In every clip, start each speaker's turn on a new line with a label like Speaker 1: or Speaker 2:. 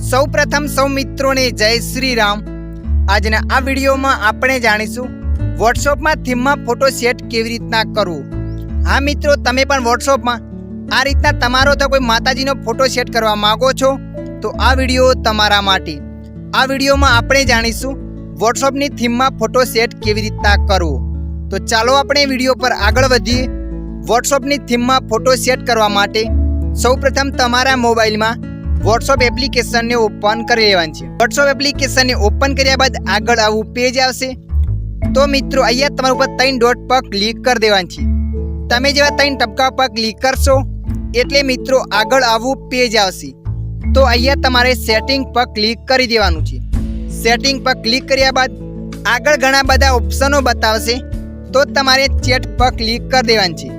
Speaker 1: સૌપ્રથમ સૌ મિત્રોને જય શ્રી રામ। આજના આ વિડીયોમાં આપણે જાણીશું વોટ્સએપમાં થીમમાં ફોટો સેટ કેવી રીતના કરવું। હા મિત્રો, તમે પણ વોટ્સએપમાં આ રીતના તમારો તો કોઈ માતાજીનો ફોટો સેટ કરવા માંગો છો તો આ વિડીયો તમારા માટે। આ વિડીયોમાં આપણે જાણીશું વોટ્સએપની થીમમાં ફોટો સેટ કેવી રીતના કરવું। તો ચાલો આપણે વિડીયો પર આગળ વધીએ। વોટ્સએપની થીમમાં ફોટો સેટ કરવા માટે સૌપ્રથમ તમારા મોબાઈલમાં વોટ્સએપ એપ્લિકેશનને ઓપન કરી લેવાની છે। વોટ્સએપ એપ્લિકેશનને ઓપન કર્યા બાદ આગળ આવું પેજ આવશે। તો મિત્રો અહીંયા તમારા ઉપર 3 ડોટ પર ક્લિક કરી દેવાની છે। તમે જેવા 3 ટપકા પર ક્લિક કરશો એટલે મિત્રો આગળ આવું પેજ આવશે। તો અહીંયા તમારે સેટિંગ પર ક્લિક કરી દેવાનું છે। સેટિંગ પર ક્લિક કર્યા બાદ આગળ ઘણા બધા ઓપ્શનો બતાવશે। તો તમારે ચેટ પર ક્લિક કરી દેવાની છે।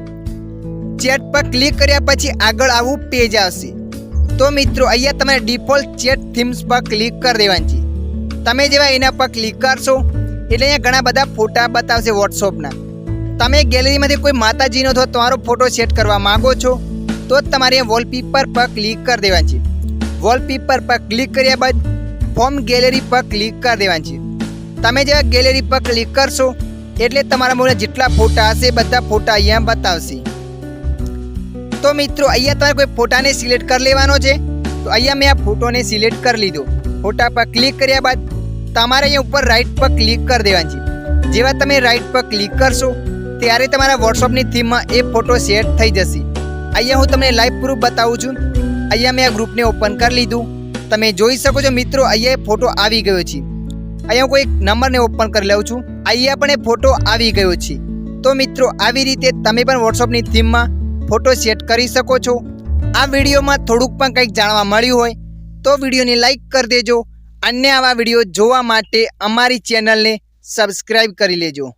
Speaker 1: ચેટ પર ક્લિક કર્યા પછી આગળ આવું પેજ આવશે। તો મિત્રો અહીંયા તમારે ડિફોલ્ટ ચેટ થીમ્સ પર ક્લિક કરી દેવાની છે। તમે જેવા એના પર ક્લિક કરશો એટલે અહીંયા ઘણા બધા ફોટા બતાવશે વોટ્સએપના। તમે ગેલેરીમાંથી કોઈ માતાજીનો અથવા તમારો ફોટો સેટ કરવા માંગો છો તો તમારે વોલપેપર પર ક્લિક કરી દેવાની છે। વોલપેપર પર ક્લિક કર્યા બાદ ફોર્મ ગેલેરી પર ક્લિક કરી દેવાની છે। તમે જેવા ગેલેરી પર ક્લિક કરશો એટલે તમારા મોબાઈલમાં જેટલા ફોટા હશે બધા ફોટા અહીંયા બતાવશે। તો મિત્રો અહીંયા તમારે કોઈ ફોટાને સિલેક્ટ કરી લેવાનો છે। તો અહીંયા મેં આ ફોટોને સિલેક્ટ કરી લીધો। ફોટા પર ક્લિક કર્યા બાદ તમારે અહીંયા ઉપર રાઈટ પર ક્લિક કરી દેવાની છે। જેવા તમે રાઈટ પર ક્લિક કરશો ત્યારે તમારા વોટ્સએપની થીમમાં એ ફોટો સેટ થઈ જશે। અહીંયા હું તમને લાઈવ પ્રૂફ બતાવું છું। અહીંયા મેં આ ગ્રુપને ઓપન કરી લીધું। તમે જોઈ શકો છો મિત્રો અહીંયા ફોટો આવી ગયો છે। અહીંયા હું કોઈ એક નંબરને ઓપન કરી લઉં છું। અહીંયા પણ એ ફોટો આવી ગયો છે। તો મિત્રો આવી રીતે તમે પણ વોટ્સએપની થીમમાં ફોટો સેટ કરી શકો છો। આ વિડીયોમાં થોડુંક પણ કંઈક જાણવા મળ્યું હોય તો વિડીયોને લાઈક કરી દેજો। અન્ય આવા વિડીયો જોવા માટે અમારી ચેનલને સબસ્ક્રાઈબ કરી લેજો।